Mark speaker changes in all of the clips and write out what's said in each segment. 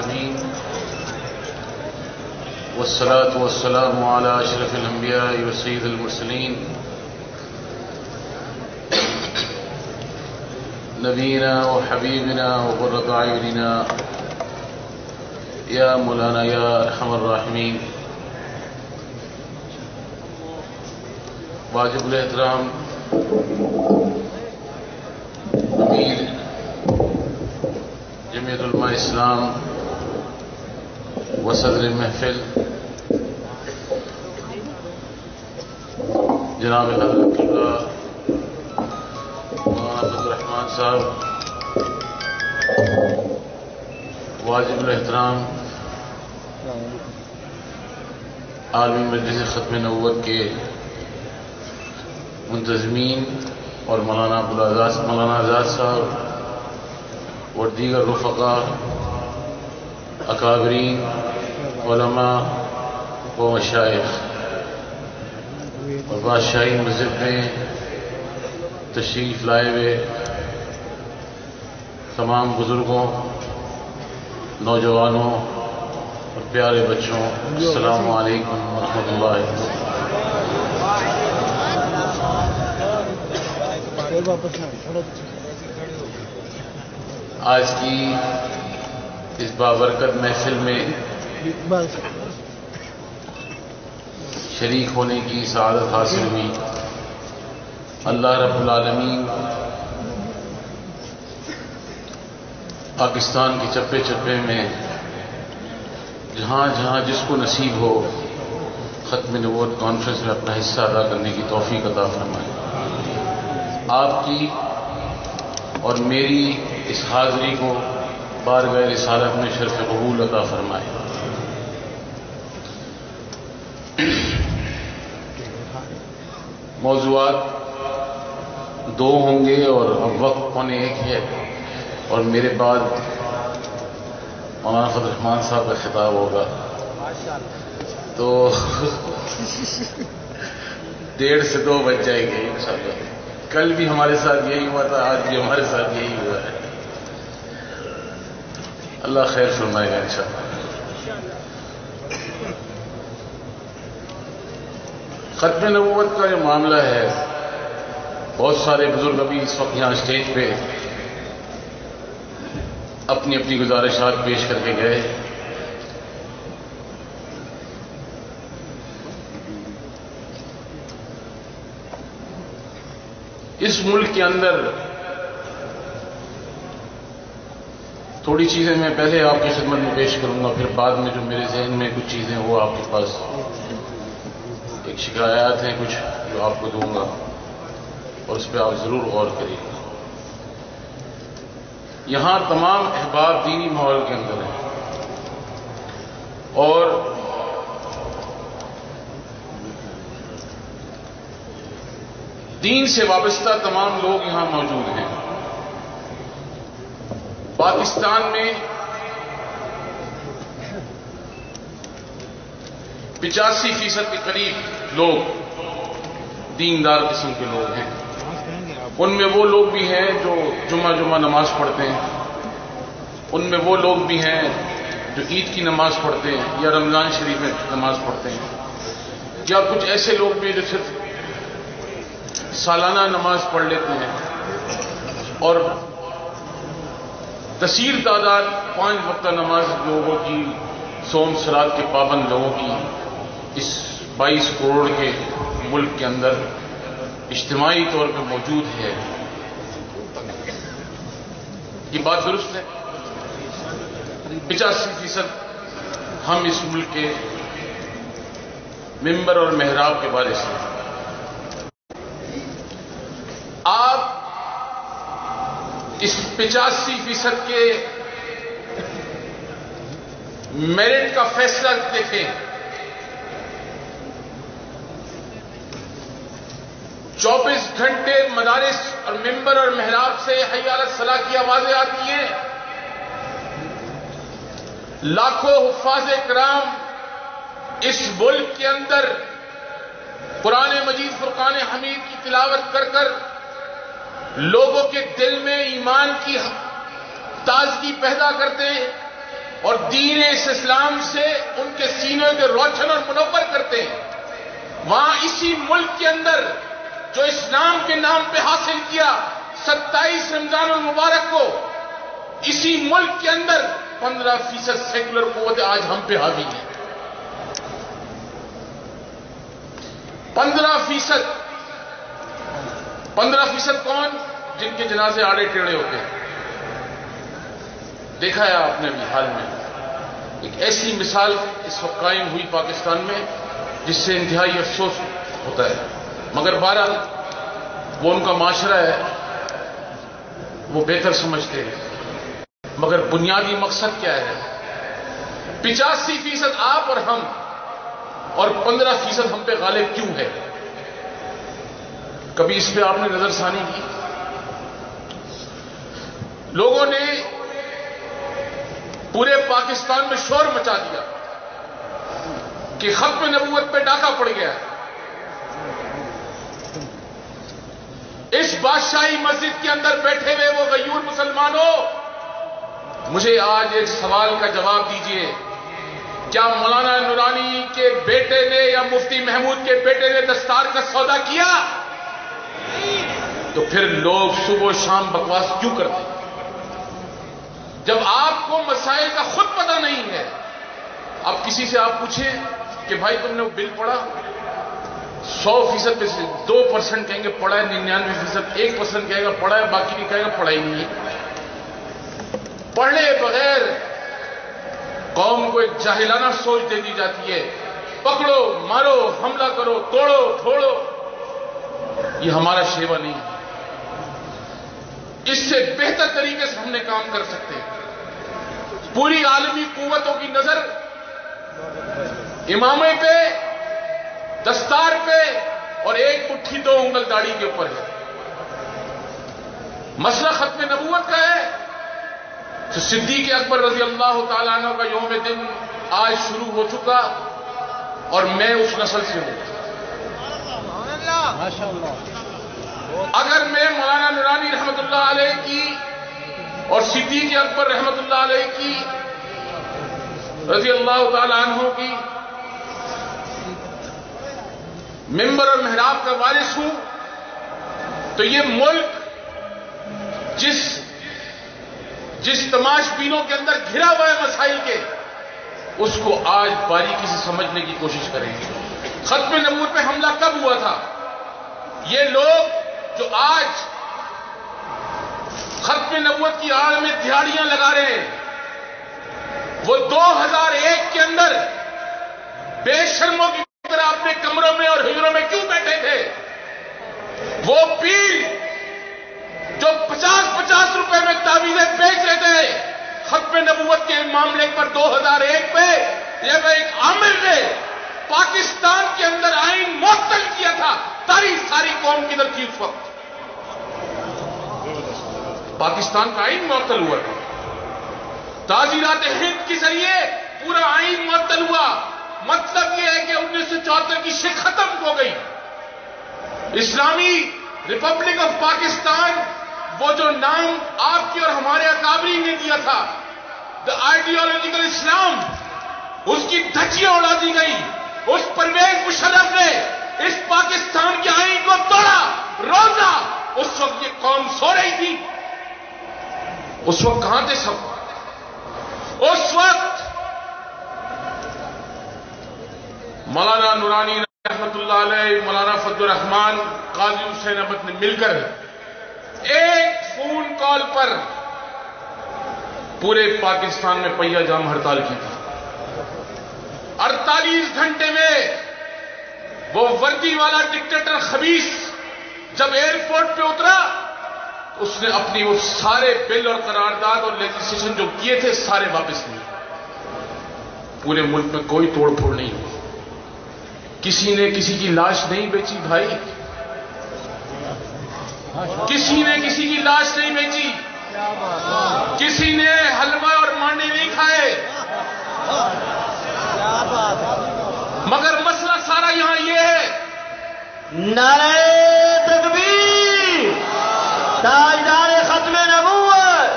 Speaker 1: العالمين والصلاة والسلام على أشرف الأنبياء وسيد المرسلين نبينا وحبيبنا وقرة أعيننا يا مولانا يا أرحم الراحمين. واجب الاحترام امیر جمعیت علماء اسلام و صدر محفل جناب حضرت اللہ مولانا عبدالرحمان صاحب، واجب الاحترام عالمی مجلس ختم نبوت کے منتظمین اور مولانا آزاد صاحب اور دیگر رفقاء، اکابرین، علماء و مشائخ اور بادشاہی مسجد میں تشریف لائے ہوئے تمام بزرگوں، نوجوانوں اور پیارے بچوں، السلام علیکم ورحمۃ اللہ. آج کی اس بابرکت محفل میں شریک ہونے کی سعادت حاصل ہوئی. اللہ رب العالمین پاکستان کی چپے چپے میں جہاں جہاں جس کو نصیب ہو ختم نبوت کانفرنس میں اپنا حصہ ادا کرنے کی توفیق عطا فرمائے. آپ کی اور میری اس حاضری کو بارگاہ رسالت میں شرف قبول عطا فرمائے. موضوعات دو ہوں گے اور اب وقت پونے ایک ہے اور میرے بعد مولانا عبدالرحمان صاحب کا خطاب ہوگا تو 1:30 سے 2 بج جائیں گے انشاءاللہ. کل بھی ہمارے ساتھ یہی ہوا تھا، آج بھی ہمارے ساتھ یہی ہوا ہے. اللہ خیر فرمائے گا انشاءاللہ. ختم نبوت کا جو معاملہ ہے، بہت سارے بزرگ ابھی اس وقت یہاں اسٹیج پہ اپنی اپنی گزارشات پیش کر کے گئے. اس ملک کے اندر تھوڑی چیزیں میں پہلے آپ کی خدمت میں پیش کروں گا، پھر بعد میں جو میرے ذہن میں کچھ چیزیں وہ آپ کے پاس ایک شکایات ہیں کچھ جو آپ کو دوں گا اور اس پہ آپ ضرور غور کریے. یہاں تمام احباب دینی ماحول کے اندر ہیں اور دین سے وابستہ تمام لوگ یہاں موجود ہیں. پاکستان میں 85% کے قریب لوگ دیندار قسم کے لوگ ہیں. ان میں وہ لوگ بھی ہیں جو جمعہ نماز پڑھتے ہیں، ان میں وہ لوگ بھی ہیں جو عید کی نماز پڑھتے ہیں یا رمضان شریف میں نماز پڑھتے ہیں، یا کچھ ایسے لوگ بھی جو صرف سالانہ نماز پڑھ لیتے ہیں. اور کثیر تعداد 5 وقتہ نماز لوگوں کی، صوم صلات کے پابند لوگوں کی اس 22 کروڑ کے ملک کے اندر اجتماعی طور پہ موجود ہے. یہ بات درست ہے. 85% ہم اس ملک کے ممبر اور محراب کے وارث ہیں. آپ اس 85% کے میرٹ کا فیصلہ دیکھیں. 24 گھنٹے مدارس اور ممبر اور محراب سے حی علی الصلاح کی آوازیں آتی ہیں. لاکھوں حفاظ کرام اس ملک کے اندر قرآن مجید فرقان حمید کی تلاوت کر کر لوگوں کے دل میں ایمان کی تازگی پیدا کرتے ہیں. اور دین اسلام سے ان کے سینوں کے روشن اور منور کرتے ہیں، وہاں اسی ملک کے اندر جو اسلام کے نام پہ حاصل کیا 27 رمضان المبارک کو، اسی ملک کے اندر 15% سیکولر قوت آج ہم پہ حاوی ہے۔ 15% کون؟ جن کے جنازے آڑے ٹیڑھے ہوتے ہیں۔ دیکھا ہے آپ نے بھی حال میں ایک ایسی مثال اس وقت قائم ہوئی پاکستان میں جس سے انتہائی افسوس ہوتا ہے، مگر بہرحال وہ ان کا معاشرہ ہے، وہ بہتر سمجھتے ہیں۔ مگر بنیادی مقصد کیا ہے؟ 85% آپ اور ہم، اور 15% ہم پہ غالب کیوں ہے؟ کبھی اس پہ آپ نے نظر ثانی کی؟ لوگوں نے پورے پاکستان میں شور مچا دیا کہ ختم نبوت پہ ڈاکہ پڑ گیا ہے۔ اس بادشاہی مسجد کے اندر بیٹھے ہوئے وہ غیور مسلمانوں، مجھے آج ایک سوال کا جواب دیجئے، کیا مولانا نورانی کے بیٹے نے یا مفتی محمود کے بیٹے نے دستار کا سودا کیا؟ تو پھر لوگ صبح و شام بکواس کیوں کرتے ہیں؟ جب آپ کو مسائل کا خود پتہ نہیں ہے، اب کسی سے آپ پوچھیں کہ بھائی تم نے وہ بل پڑھا، 100% میں سے 2% کہیں گے پڑھا ہے، 99% 1% کہے گا پڑھا ہے، باقی نہیں کہے گا پڑھا ہی نہیں ہے۔ پڑھے بغیر قوم کو ایک جاہلانہ سوچ دے دی جاتی ہے، پکڑو مارو حملہ کرو توڑو پھوڑو، یہ ہمارا شیوا نہیں ہے۔ اس سے بہتر طریقے سے ہم نے کام کر سکتے ہیں۔ پوری عالمی قوتوں کی نظر امامے پہ، دستار پہ اور ایک مٹھی 2 انگل داڑھی کے اوپر ہے۔ مسئلہ ختم نبوت کا ہے تو صدیق اکبر رضی اللہ تعالیٰ عنہ کا یوم دن آج شروع ہو چکا، اور میں اس نسل سے ہوں۔ اگر میں مولانا نورانی رحمت اللہ علیہ کی اور صدیق اکبر رحمت اللہ علیہ کی رضی اللہ تعالیٰ عنہ کی ممبر اور محراب کا وارث ہوں، تو یہ ملک جس تماش بینوں کے اندر گھرا ہوا ہے مسائل کے، اس کو آج باریکی سے سمجھنے کی کوشش کریں گے۔ ختم نبوت پہ حملہ کب ہوا تھا؟ یہ لوگ جو آج ختم نبوت کی آڑ میں دہاڑیاں لگا رہے ہیں، وہ 2001 کے اندر بے شرموں کی طرح اپنے کمروں میں اور حجروں میں کیوں بیٹھے تھے؟ وہ پیر جو 50-50 روپے میں تعویذیں بیچ رہے تھے ختم نبوت کے معاملے پر 2001 پہ، جب ایک عامل نے پاکستان کے اندر آئین معطل کیا تھا، ساری قوم کدھر تھی اس وقت؟ پاکستان کا آئین معطل ہوا تھا، تعزیرات ہند کے ذریعے پورا آئین معطل ہوا۔ مطلب یہ ہے کہ 1974 کی شک ختم ہو گئی۔ اسلامی ریپبلک آف پاکستان، وہ جو نام آپ کی اور ہمارے اکابرین نے دیا تھا، دا آئیڈیالوجیکل اسلام، اس کی دھجیاں اڑا دی گئی۔ اس پرویز مشرف نے اس پاکستان کے آئین کو توڑا، روزہ۔ اس وقت یہ قوم سو رہی تھی، اس وقت کہاں تھے سب؟ اس وقت مولانا نورانی رحمت اللہ علیہ، مولانا فضل الرحمان، قاضی حسین احمد نے مل کر ایک فون کال پر پورے پاکستان میں پہیا جام ہڑتال کی تھی۔ 48 گھنٹے میں وہ وردی والا ڈکٹیٹر خبیث جب ایئرپورٹ پہ اترا، اس نے اپنی وہ سارے بل اور قرارداد اور لیجسلیشن جو کیے تھے سارے واپس لیے۔ پورے ملک میں کوئی توڑ پھوڑ نہیں ہوئی، کسی نے کسی کی لاش نہیں بیچی بھائی، کسی نے کسی کی لاش نہیں بیچی، کسی نے حلوہ اور مانڈے نہیں کھائے۔ مگر مسئلہ سارا یہاں یہ ہے،
Speaker 2: نعرہ تکبیر، تاجدار ختم نبوت۔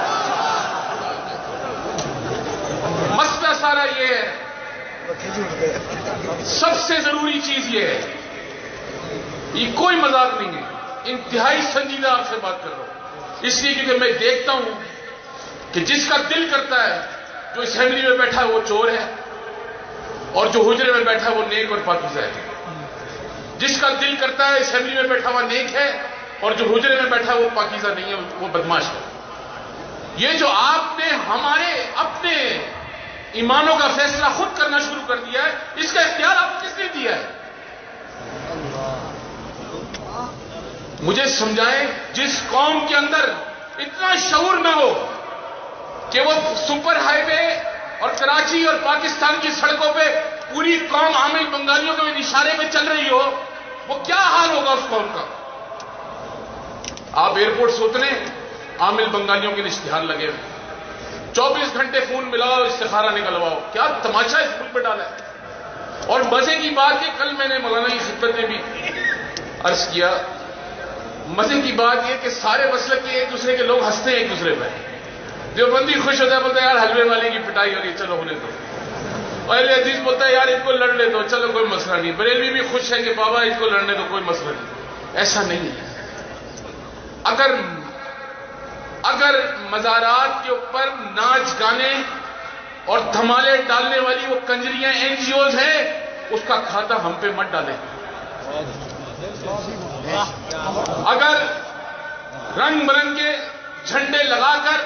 Speaker 1: سب سے ضروری چیز یہ ہے، یہ کوئی مذاق نہیں ہے، انتہائی سنجیدہ آپ سے بات کر رہا ہوں، اس لیے کیونکہ میں دیکھتا ہوں کہ جس کا دل کرتا ہے جو اسمبلی میں بیٹھا ہے وہ چور ہے، اور جو حجرے میں بیٹھا ہے وہ نیک اور پاکیزہ ہے۔ جس کا دل کرتا ہے اسمبلی میں بیٹھا ہوا نیک ہے، اور جو حجرے میں بیٹھا ہے وہ پاکیزہ نہیں ہے، وہ بدماش ہے۔ یہ جو آپ نے ہمارے اپنے ایمانوں کا فیصلہ خود کرنا شروع کر دیا ہے، اس کا اختیار آپ کس نے دیا ہے؟ مجھے سمجھائیں، جس قوم کے اندر اتنا شعور نہ ہو کہ وہ سپر ہائی وے اور کراچی اور پاکستان کی سڑکوں پہ پوری قوم عامل بنگالیوں کے اشارے پہ چل رہی ہو، وہ کیا حال ہوگا اس قوم کا؟ آپ ایئرپورٹ سے اتریں، عامل بنگالیوں کے اشتہار لگے ہوئے، 24 گھنٹے فون ملاؤ، استخارہ نکلواؤ، کیا تماشا اس ملک میں ڈالا ہے۔ اور مزے کی بات ہے، کل میں نے مولانا کی خدمت میں بھی عرض کیا، مزے کی بات یہ کہ سارے مسلک کے ایک دوسرے کے لوگ ہنستے ہیں ایک دوسرے پہ۔ دیوبندی خوش ہوتا ہے، بولتا ہے یار حلوے والے کی پٹائی ہو رہی ہے، چلو ہونے دو۔ اور اہل حدیث بولتا ہے یار ان کو لڑ لے دو، چلو کوئی مسئلہ نہیں۔ بریلوی بھی خوش ہے کہ بابا ان کو لڑنے دو، کوئی مسئلہ نہیں۔ ایسا نہیں ہے۔ اگر مزارات کے اوپر ناچ گانے اور دھمالے ڈالنے والی وہ کنجریاں NGOs ہیں، اس کا کھاتا ہم پہ مت ڈالیں۔ اگر رنگ برنگے جھنڈے لگا کر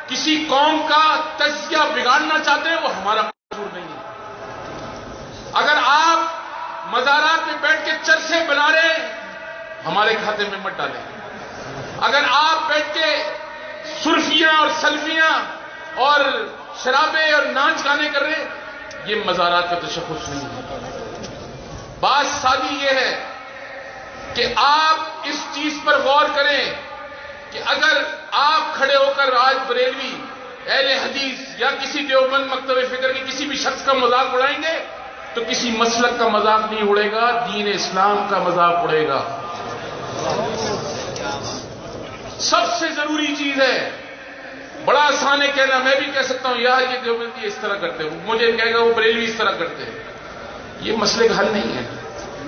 Speaker 1: کسی قوم کا تزکیہ بگاڑنا چاہتے ہیں، وہ ہمارا قصور نہیں ہے۔ اگر آپ مزارات میں بیٹھ کے چرچے بنا رہے ہیں، ہمارے کھاتے میں مت ڈالیں۔ اگر آپ بیٹھ کے سرفیاں اور سلفیاں اور شرابیں اور ناچ گانے کر رہے ہیں، یہ مزارات کا تشخص نہیں ہے۔ بات سادی یہ ہے کہ آپ اس چیز پر غور کریں کہ اگر آپ کھڑے ہو کر آج بریلوی، اہل حدیث یا کسی دیوبند مکتب فکر کے کسی بھی شخص کا مذاق اڑائیں گے تو کسی مسلک کا مذاق نہیں اڑے گا، دین اسلام کا مذاق اڑے گا۔ سب سے ضروری چیز ہے، بڑا آسان ہے کہنا، میں بھی کہہ سکتا ہوں یار یہ دیوبندی اس طرح کرتے ہیں، مجھے کہے گا وہ بریلوی اس طرح کرتے ہیں۔ یہ مسئلے کا حل نہیں ہے۔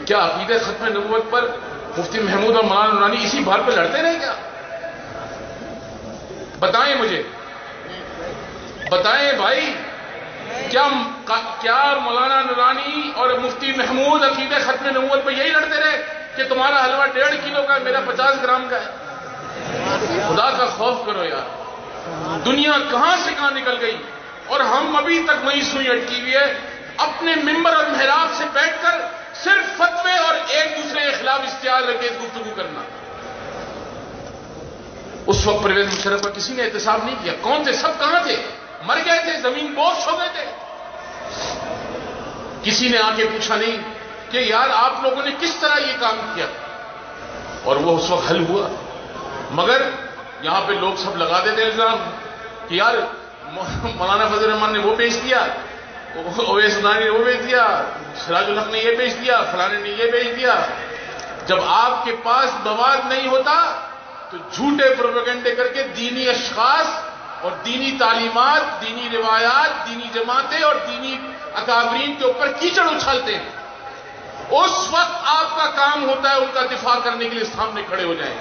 Speaker 1: کیا عقیدہ ختم نبوت پر مفتی محمود اور مولانا نورانی اسی بات پہ لڑتے رہے کیا؟ بتائیں مجھے، بتائیں بھائی، کیا مولانا نورانی اور مفتی محمود عقیدہ ختم نبوت پہ یہی لڑتے رہے کہ تمہارا حلوہ 1.5 کلو کا ہے، میرا 50 گرام کا ہے؟ خدا کا خوف کرو یار، دنیا کہاں سے کہاں نکل گئی، اور ہم ابھی تک وہیں سوئی اٹکی ہوئی ہے، اپنے ممبر اور محراب سے بیٹھ کر صرف فتوے اور ایک دوسرے کے خلاف اشتعال رکھے گفتگو کرنا۔ اس وقت پرویز مشرف کا کسی نے احتساب نہیں کیا، کون تھے؟ سب کہاں تھے؟ مر گئے تھے، زمین بوس ہو گئے تھے۔ کسی نے آ کے پوچھا نہیں کہ یار آپ لوگوں نے کس طرح یہ کام کیا، اور وہ اس وقت حل ہوا۔ مگر یہاں پہ لوگ سب لگا دیتے الزام کہ یار مولانا فضل الرحمان نے وہ پیش دیا، اویس ادانی نے وہ بیچ دیا، سراج الحق نے یہ بیچ دیا، فلانے نے یہ بیچ دیا۔ جب آپ کے پاس مواد نہیں ہوتا تو جھوٹے پروپیگنڈے کر کے دینی اشخاص اور دینی تعلیمات، دینی روایات، دینی جماعتیں اور دینی اکابرین کے اوپر کیچڑ اچھالتے ہیں۔ اس وقت آپ کا کام ہوتا ہے ان کا دفاع کرنے کے لیے سامنے کھڑے ہو جائیں۔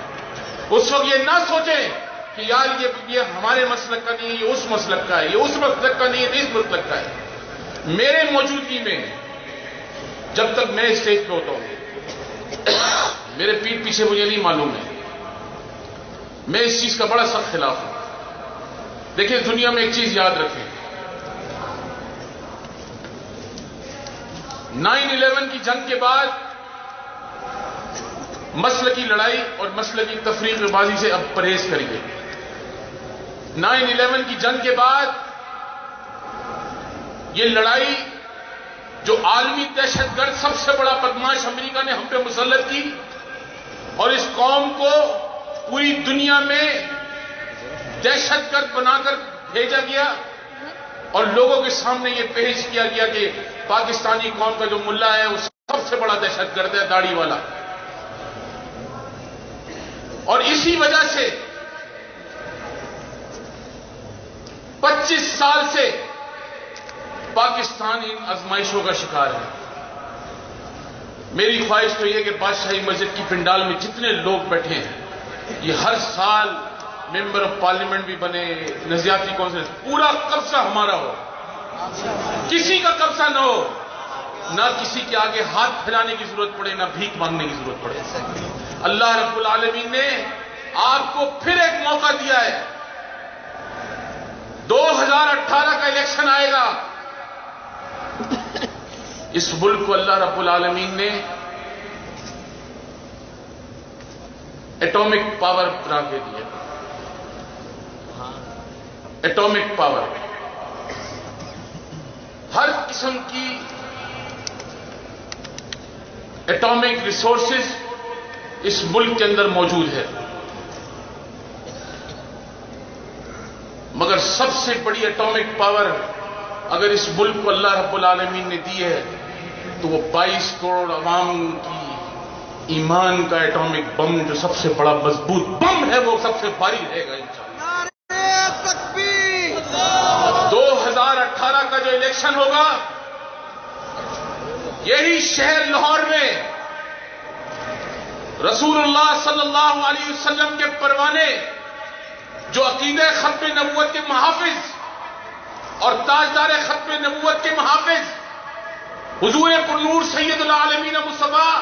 Speaker 1: اس وقت یہ نہ سوچیں کہ یار یہ ہمارے مسلک کا نہیں ہے، یہ اس مسلک کا ہے، یہ اس مسلک کا نہیں ہے، اس مسلک کا ہے۔ میرے موجودگی میں جب تک میں اسٹیج پہ ہوتا ہوں، میرے پیٹ پیچھے مجھے نہیں معلوم ہے، میں اس چیز کا بڑا سخت خلاف ہوں۔ دیکھیں دنیا میں ایک چیز یاد رکھیں، 9/11 کی جنگ کے بعد مسلکی لڑائی اور مسلکی تفریق بازی سے اب پرہیز کریے۔ 9/11 کی جنگ کے بعد یہ لڑائی جو عالمی دہشت گرد سب سے بڑا بدماش امریکہ نے ہم پہ مسلط کی، اور اس قوم کو پوری دنیا میں دہشت گرد بنا کر بھیجا گیا، اور لوگوں کے سامنے یہ پیش کیا گیا کہ پاکستانی قوم کا جو ملا ہے وہ سب سے بڑا دہشت گرد ہے، داڑھی والا۔ اور اسی وجہ سے 25 سال سے پاکستان ان آزمائشوں کا شکار ہے. میری خواہش تو یہ کہ بادشاہی مسجد کی پنڈال میں جتنے لوگ بیٹھے ہیں یہ ہر سال ممبر آف پارلیمنٹ بھی بنے, نظریاتی کونسل, پورا قبضہ ہمارا ہو, کسی کا قبضہ نہ ہو, نہ کسی کے آگے ہاتھ پھیلانے کی ضرورت پڑے, نہ بھیک مانگنے کی ضرورت پڑے. اللہ رب العالمین نے آپ کو پھر ایک موقع دیا ہے. 2018 کا الیکشن آئے گا. اس ملک کو اللہ رب العالمین نے ایٹامک پاور بنا کے دیا. ایٹامک پاور, ہر قسم کی ایٹامک ریسورسز اس ملک کے اندر موجود ہے, مگر سب سے بڑی ایٹامک پاور اگر اس ملک کو اللہ رب العالمین نے دی ہے تو وہ 22 کروڑ عوام کی ایمان کا ایٹامک بم, جو سب سے بڑا مضبوط بم ہے, وہ سب سے بھاری رہے گا انشاءاللہ. 2018 کا جو الیکشن ہوگا, یہی شہر لاہور میں رسول اللہ صلی اللہ علیہ وسلم کے پروانے, جو عقیدہ ختم نبوت کے محافظ اور تاجدار ختم نبوت کے محافظ حضور پرنور سید العالمین مصطفیٰ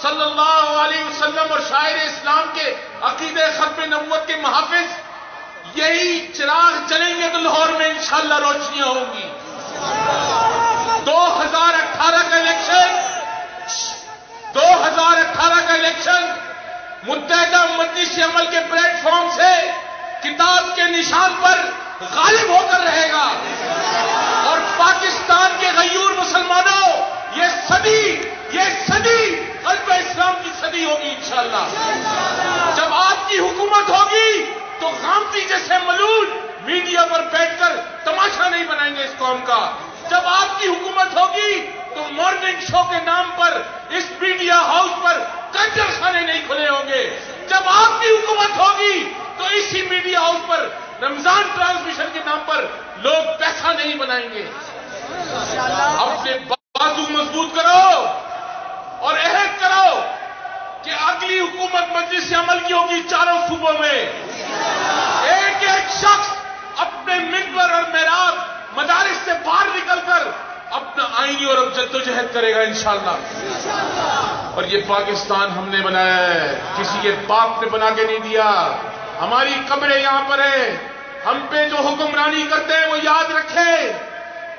Speaker 1: صلی اللہ علیہ وسلم اور شاعر اسلام کے عقیدہ ختم نبوت کے محافظ, یہی چراغ جلیں گے تو لاہور میں انشاءاللہ روشنیاں ہوں گی. 2018 کا الیکشن متحدہ مجلس عمل کے پلیٹ فارم سے کتاب کے نشان پر غالب ہو کر رہے گا, اور پاکستان کے غیور مسلمانوں یہ صدی قلب اسلام کی صدی ہوگی انشاءاللہ. جب آپ کی حکومت ہوگی تو غامدی جیسے ملول میڈیا پر بیٹھ کر تماشا نہیں بنائیں گے اس قوم کا. جب آپ کی حکومت ہوگی تو مارننگ شو کے نام پر اس میڈیا ہاؤس پر کنجر خانے نہیں کھلے ہوں گے. جب آپ کی حکومت ہوگی تو اسی میڈیا ہاؤس پر رمضان ٹرانسمیشن کے نام پر لوگ پیسہ نہیں بنائیں گے. اپنے بازو مضبوط کرو اور عہد کرو کہ اگلی حکومت مجلس عمل کی ہوگی چاروں صوبوں میں. ایک ایک شخص اپنے منبر اور محراب مدارس سے باہر نکل کر اپنا آئینی اور جدوجہد کرے گا انشاءاللہ. اور یہ پاکستان ہم نے بنایا ہے, کسی کے باپ نے بنا کے نہیں دیا. ہماری قبریں یہاں پر ہے, ہم پہ جو حکمرانی کرتے ہیں وہ یاد رکھیں,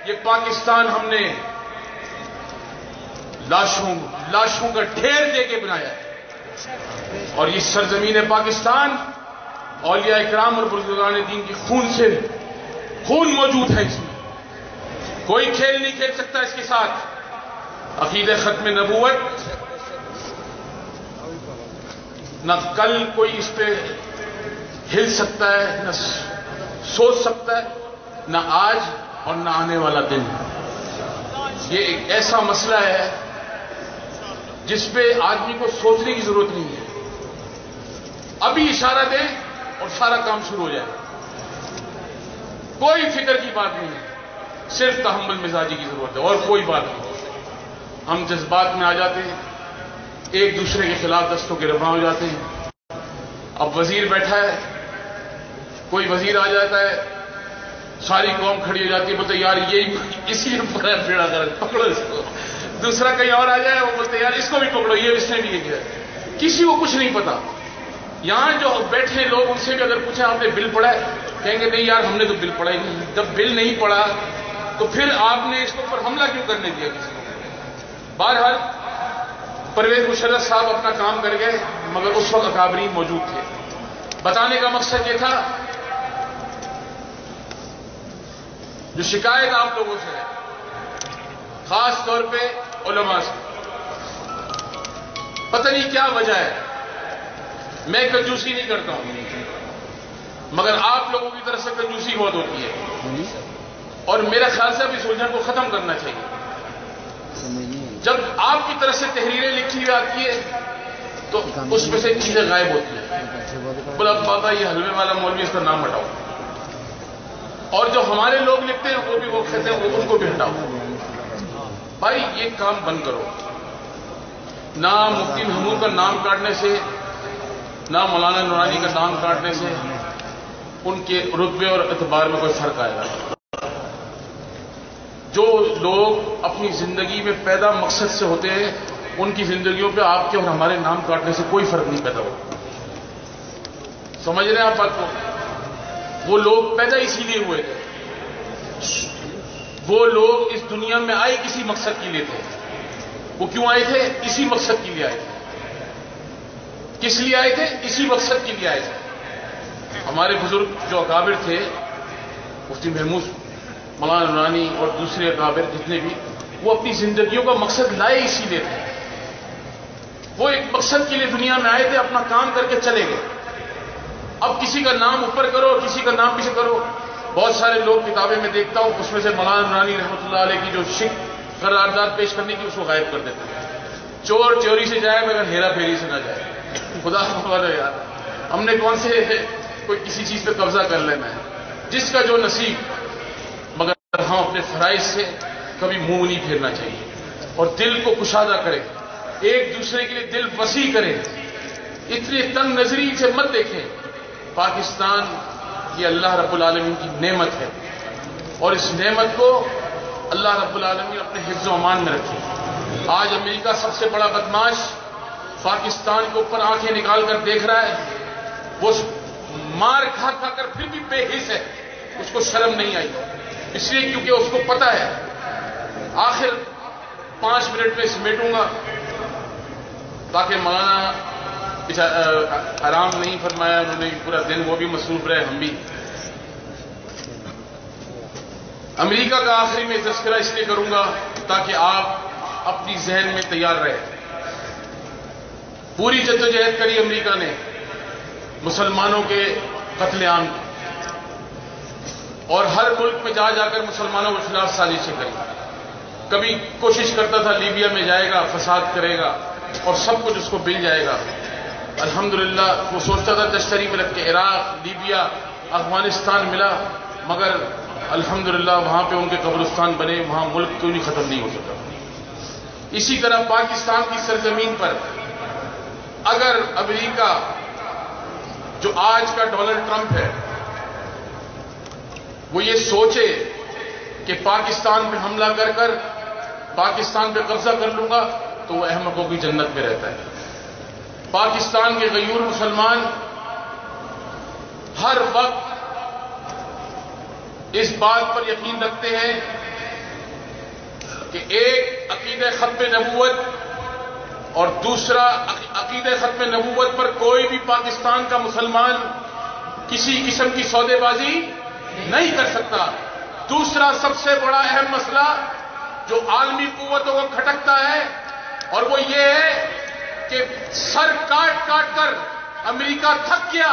Speaker 1: یہ پاکستان ہم نے لاشوں کا ڈھیر دے کے بنایا ہے. اور یہ سرزمین پاکستان اولیاء اکرام اور بزرگان دین کی خون موجود ہے. اس میں کوئی کھیل نہیں کھیل سکتا اس کے ساتھ. عقیدہ ختم نبوت, نہ کل کوئی اس پہ ہل سکتا ہے, نہ سوچ سکتا ہے, نہ آج اور نہ آنے والا دن. یہ ایک ایسا مسئلہ ہے جس پہ آدمی کو سوچنے کی ضرورت نہیں ہے. ابھی اشارہ دیں اور سارا کام شروع ہو جائے. کوئی فکر کی بات نہیں ہے, صرف تحمل مزاجی کی ضرورت ہے اور کوئی بات نہیں. ہم جذبات میں آ جاتے ہیں, ایک دوسرے کے خلاف دستوں کے رفع ہو جاتے ہیں. اب وزیر بیٹھا ہے, کوئی وزیر آ جاتا ہے, ساری قوم کھڑی ہو جاتی ہے, بولتے یار یہی اسی نے پھیڑا کر پکڑو اس کو. دوسرا کہیں اور آ جائے, وہ بولتے یار اس کو بھی پکڑو, یہ اس نے بھی یہ کیا. کسی کو کچھ نہیں پتا. یہاں جو بیٹھے لوگ ان سے بھی اگر پوچھیں آپ نے بل پڑھا ہے, کہیں گے نہیں یار ہم نے تو بل پڑھا ہی نہیں. جب بل نہیں پڑھا تو پھر آپ نے اس کے اوپر حملہ کیوں کرنے دیا کسی کو. بہرحال پرویز مشرف صاحب اپنا کام کر گئے, مگر اس وقت اکابرین موجود تھے. بتانے کا مقصد یہ تھا, جو شکایت آپ لوگوں سے ہے, خاص طور پہ علماء سے, پتہ نہیں کیا وجہ ہے. میں کنجوسی نہیں کرتا ہوں, مگر آپ لوگوں کی طرف سے کنجوسی بہت ہوتی ہے, اور میرا خیال سے اب اس الجھن کو ختم کرنا چاہیے. جب آپ کی طرف سے تحریریں لکھی ہوئی آتی ہے تو اس میں سے چیزیں غائب ہوتی ہیں. بولا بابا یہ حلوے والا مولوی, اس کا نام ہٹاؤ. اور جو ہمارے لوگ لکھتے ہیں وہ بھی وہ کہتے ہیں ان کو بھی ہٹاؤ. بھائی یہ کام بند کرو. نہ مفتی محمود کا نام کاٹنے سے، نہ مولانا نورانی کا نام کاٹنے سے ان کے رتبے اور اعتبار میں کوئی فرق آئے گا. جو لوگ اپنی زندگی میں پیدا مقصد سے ہوتے ہیں ان کی زندگیوں پہ آپ کے اور ہمارے نام کاٹنے سے کوئی فرق نہیں پیدا ہوتا. سمجھ رہے ہیں آپ بات کو؟ وہ لوگ پیدا اسی لیے ہوئے تھے. وہ لوگ اس دنیا میں آئے کسی مقصد کے لیے تھے. وہ کیوں آئے تھے؟ اسی مقصد کے لیے آئے تھے. کس لیے آئے تھے؟ اسی مقصد کے لیے آئے تھے. ہمارے بزرگ جو اکابر تھے، مفتی محمود، مولانا نورانی اور دوسرے اکابر جتنے بھی، وہ اپنی زندگیوں کا مقصد لائے اسی لیے تھے. وہ ایک مقصد کے لیے دنیا میں آئے تھے، اپنا کام کر کے چلے گئے. اب کسی کا نام اوپر کرو، کسی کا نام پیچھے کرو. بہت سارے لوگ کتابیں میں دیکھتا ہوں، اس میں سے مولانا نورانی رحمۃ اللہ علیہ کی جو شک قرارداد پیش کرنے کی اس کو غائب کر دیتے ہیں. چور چوری سے جائے مگر ہیرا پھیری سے نہ جائے. خدا خبر ہے یار، ہم نے کون سے کوئی کسی چیز پہ قبضہ کر لینا ہے. جس کا جو نصیب، مگر ہم اپنے فرائض سے کبھی منہ نہیں پھیرنا چاہیے اور دل کو کشادہ کریں، ایک دوسرے کے لیے دل وسیع کریں. اتنی تنگ نظری سے مت دیکھیں. پاکستان یہ اللہ رب العالمین کی نعمت ہے اور اس نعمت کو اللہ رب العالمین اپنے حفظ و امان میں رکھے. آج امریکہ سب سے بڑا بدماش پاکستان کے اوپر آنکھیں نکال کر دیکھ رہا ہے. وہ مار کھا کھا کر پھر بھی بے حس ہے، اس کو شرم نہیں آئی. اس لیے کیونکہ اس کو پتا ہے آخر 5 منٹ میں سمیٹوں گا تاکہ مولانا آرام نہیں فرمایا انہوں نے پورا دن، وہ بھی مصروف رہے، ہم بھی. امریکہ کا آخری میں تذکرہ اس لیے کروں گا تاکہ آپ اپنی ذہن میں تیار رہے. پوری جدوجہد کری امریکہ نے مسلمانوں کے قتل عام اور ہر ملک میں جا جا کر مسلمانوں کے خلاف سازشیں کری. کبھی کوشش کرتا تھا لیبیا میں جائے گا، فساد کرے گا اور سب کچھ اس کو مل جائے گا. الحمدللہ وہ سوچتا تھا دشتری میں لگ کے عراق، لیبیا، افغانستان ملا، مگر الحمدللہ وہاں پہ ان کے قبرستان بنے. وہاں ملک کیوں نہیں ختم نہیں ہو سکا. اسی طرح پاکستان کی سرزمین پر اگر امریکہ جو آج کا ڈونلڈ ٹرمپ ہے وہ یہ سوچے کہ پاکستان پہ حملہ کر کر پاکستان پہ قبضہ کر لوں گا تو وہ احمقوں کی جنت میں رہتا ہے. پاکستان کے غیور مسلمان ہر وقت اس بات پر یقین رکھتے ہیں کہ ایک عقیدہ ختم نبوت اور دوسرا عقیدہ ختم نبوت پر کوئی بھی پاکستان کا مسلمان کسی قسم کی سودے بازی نہیں کر سکتا. دوسرا سب سے بڑا اہم مسئلہ جو عالمی قوتوں کو کھٹکتا ہے اور وہ یہ ہے کہ سر کاٹ کاٹ کر امریکہ تھک گیا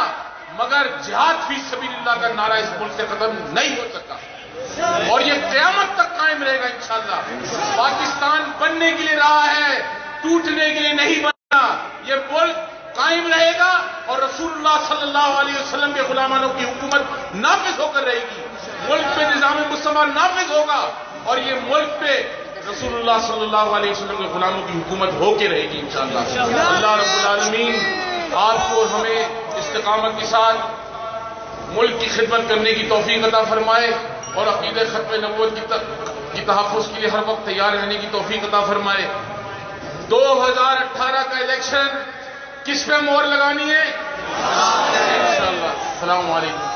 Speaker 1: مگر جہاد فی سبیل اللہ کا نعرہ اس ملک سے ختم نہیں ہو سکا اور یہ قیامت تک قائم رہے گا انشاءاللہ. پاکستان بننے کے لیے رہا ہے، ٹوٹنے کے لیے نہیں بنا. یہ ملک قائم رہے گا اور رسول اللہ صلی اللہ علیہ وسلم کے غلامانوں کی حکومت نافذ ہو کر رہے گی. ملک پہ نظام مصطفیٰ نافذ ہوگا اور یہ ملک پہ رسول اللہ صلی اللہ علیہ وسلم کے غلاموں کی حکومت ہو کے رہے گی انشاءاللہ. اللہ رب العالمین آپ کو ہمیں استقامت کے ساتھ ملک کی خدمت کرنے کی توفیق عطا فرمائے اور عقیدہ ختم نبوت کی تحفظ کے لیے ہر وقت تیار رہنے کی توفیق عطا فرمائے. 2018 کا الیکشن کس پہ مہر لگانی ہے؟ انشاءاللہ. السلام علیکم.